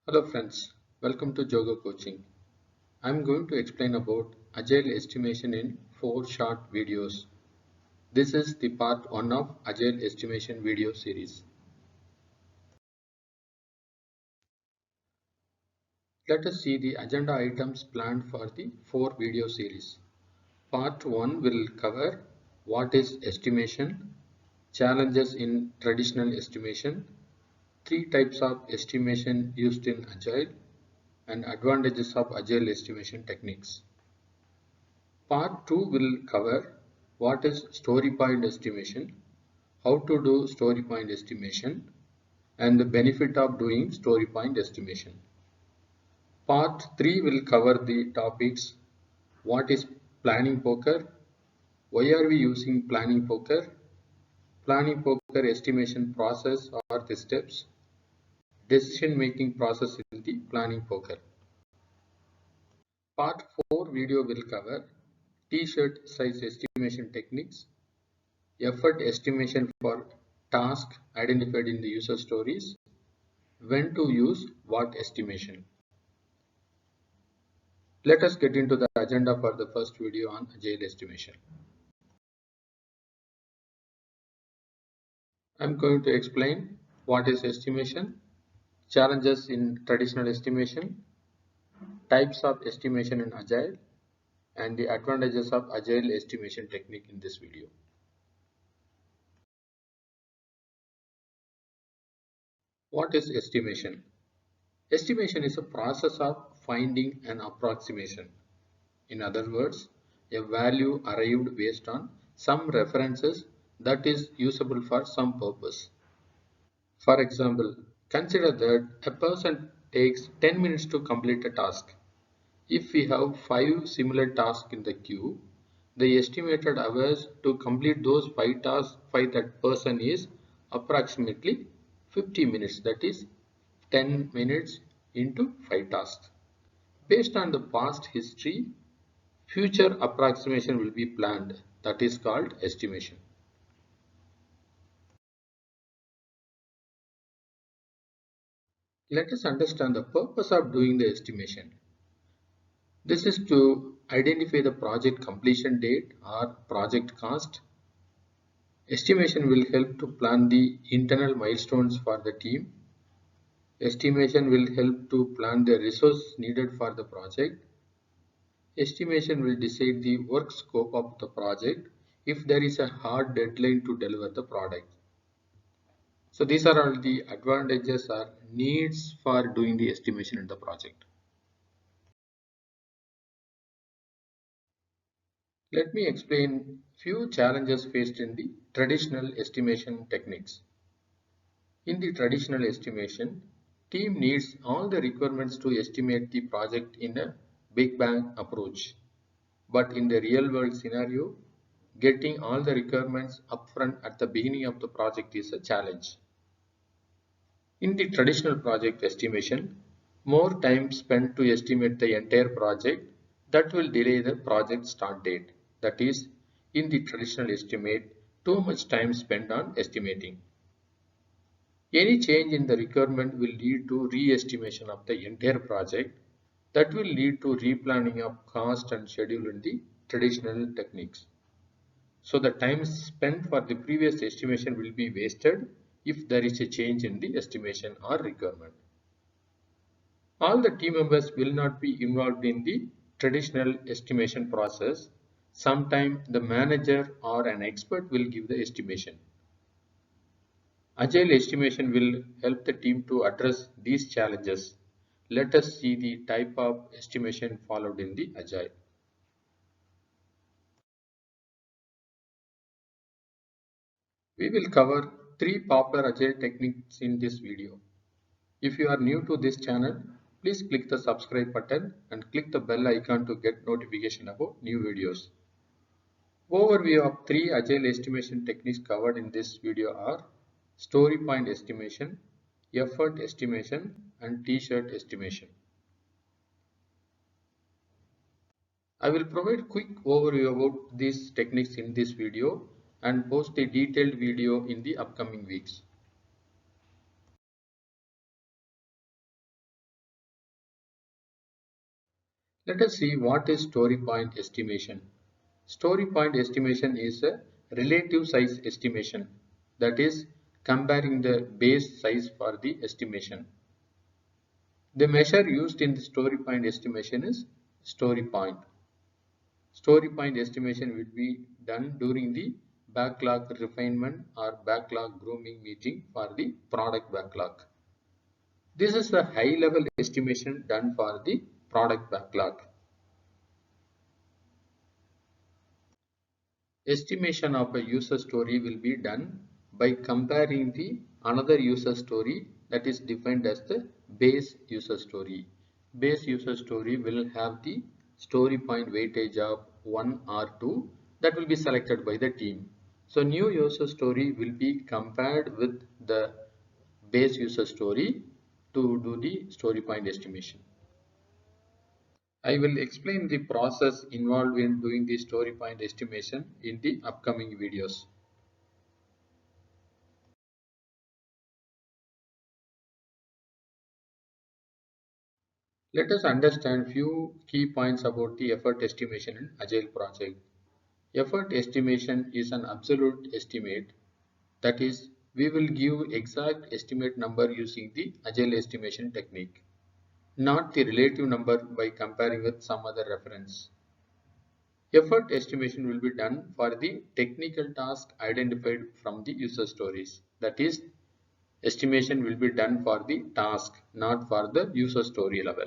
Hello friends, welcome to Jogo Coaching. I am going to explain about Agile estimation in 4 short videos. This is the part 1 of Agile estimation video series. Let us see the agenda items planned for the 4 video series. Part 1 will cover what is estimation, challenges in traditional estimation, 3 types of estimation used in Agile, and advantages of Agile estimation techniques. Part 2 will cover what is story point estimation, how to do story point estimation, and the benefit of doing story point estimation. Part 3 will cover the topics what is planning poker, why are we using planning poker estimation process or the steps, decision making process in the planning poker. Part 4 video will cover t-shirt size estimation techniques, effort estimation for tasks identified in the user stories, when to use what estimation. Let us get into the agenda for the first video on Agile estimation. I am going to explain what is estimation, challenges in traditional estimation, types of estimation in Agile, and the advantages of Agile estimation technique in this video. What is estimation? Estimation is a process of finding an approximation. In other words, a value arrived based on some references that is usable for some purpose. For example, consider that a person takes 10 minutes to complete a task. If we have 5 similar tasks in the queue, the estimated hours to complete those 5 tasks by that person is approximately 50 minutes, that is 10 minutes into 5 tasks. Based on the past history, future approximation will be planned, that is called estimation. Let us understand the purpose of doing the estimation. This is to identify the project completion date or project cost. Estimation will help to plan the internal milestones for the team. Estimation will help to plan the resource needed for the project. Estimation will decide the work scope of the project if there is a hard deadline to deliver the product. So these are all the advantages or needs for doing the estimation in the project. Let me explain few challenges faced in the traditional estimation techniques. In the traditional estimation, team needs all the requirements to estimate the project in a big bang approach. But in the real world scenario, getting all the requirements upfront at the beginning of the project is a challenge. In the traditional project estimation, more time spent to estimate the entire project that will delay the project start date. That is, in the traditional estimate, too much time spent on estimating. Any change in the requirement will lead to re-estimation of the entire project. That will lead to replanning of cost and schedule in the traditional techniques. So the time spent for the previous estimation will be wasted if there is a change in the estimation or requirement. All the team members will not be involved in the traditional estimation process. Sometimes the manager or an expert will give the estimation. Agile estimation will help the team to address these challenges. Let us see the type of estimation followed in the Agile. We will cover 3 popular Agile techniques in this video. If you are new to this channel, please click the subscribe button and click the bell icon to get notification about new videos. Overview of 3 Agile estimation techniques covered in this video are story point estimation, effort estimation, and t-shirt estimation. I will provide quick overview about these techniques in this video and post a detailed video in the upcoming weeks. Let us see what is story point estimation. Story point estimation is a relative size estimation, that is comparing the base size for the estimation. The measure used in the story point estimation is story point. Story point estimation will be done during the backlog refinement or backlog grooming meeting for the product backlog. This is the high level estimation done for the product backlog. Estimation of a user story will be done by comparing the another user story that is defined as the base user story. Base user story will have the story point weightage of 1 or 2 that will be selected by the team. So new user story will be compared with the base user story to do the story point estimation. I will explain the process involved in doing the story point estimation in the upcoming videos. Let us understand few key points about the effort estimation in Agile project. Effort estimation is an absolute estimate, that is, we will give exact estimate number using the Agile estimation technique, not the relative number by comparing with some other reference. Effort estimation will be done for the technical task identified from the user stories. That is, estimation will be done for the task, not for the user story level.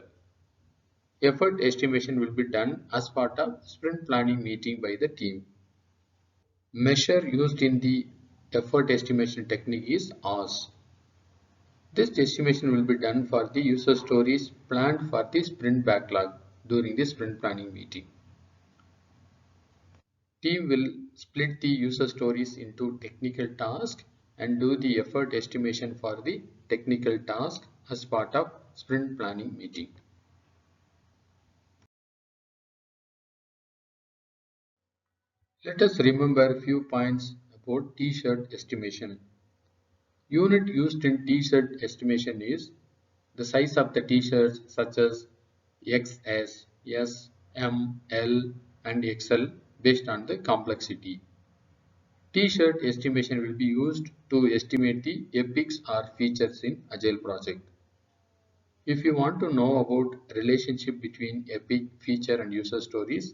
Effort estimation will be done as part of sprint planning meeting by the team. Measure used in the effort estimation technique is OS. This estimation will be done for the user stories planned for the sprint backlog during the sprint planning meeting. Team will split the user stories into technical task and do the effort estimation for the technical task as part of sprint planning meeting. Let us remember a few points about t-shirt estimation. Unit used in t-shirt estimation is the size of the t-shirts such as XS, S, M, L and XL based on the complexity. T-shirt estimation will be used to estimate the epics or features in Agile project. If you want to know about relationship between epic, feature and user stories,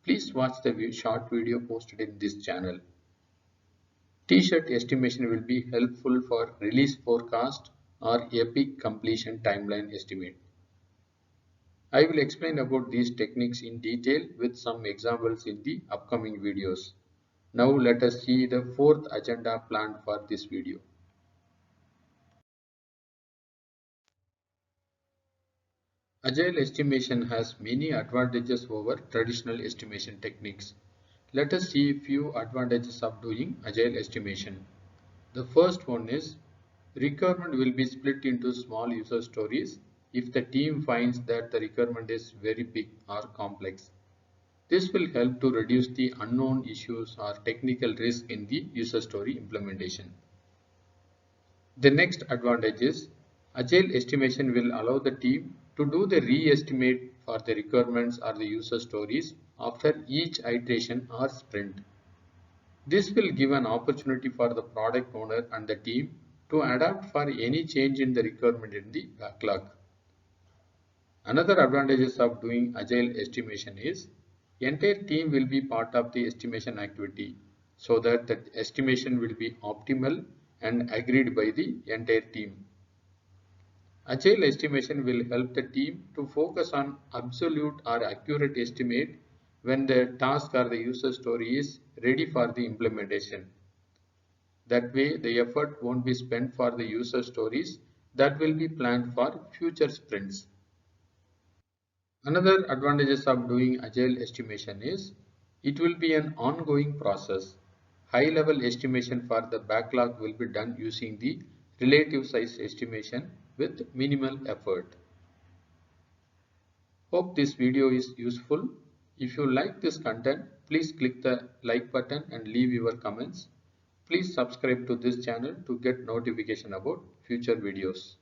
please watch the short video posted in this channel. T-shirt estimation will be helpful for release forecast or epic completion timeline estimate. I will explain about these techniques in detail with some examples in the upcoming videos. Now let us see the fourth agenda planned for this video. Agile estimation has many advantages over traditional estimation techniques. Let us see a few advantages of doing Agile estimation. The first one is requirement will be split into small user stories if the team finds that the requirement is very big or complex. This will help to reduce the unknown issues or technical risk in the user story implementation. The next advantage is Agile estimation will allow the team to do the re-estimate for the requirements or the user stories after each iteration or sprint. This will give an opportunity for the product owner and the team to adapt for any change in the requirement in the backlog. Another advantages of doing Agile estimation is entire team will be part of the estimation activity so that the estimation will be optimal and agreed by the entire team. Agile estimation will help the team to focus on absolute or accurate estimate when the task or the user story is ready for the implementation. That way the effort won't be spent for the user stories that will be planned for future sprints. Another advantages of doing Agile estimation is it will be an ongoing process. High level estimation for the backlog will be done using the relative size estimation with minimal effort. Hope this video is useful. If you like this content, please click the like button and leave your comments. Please subscribe to this channel to get notification about future videos.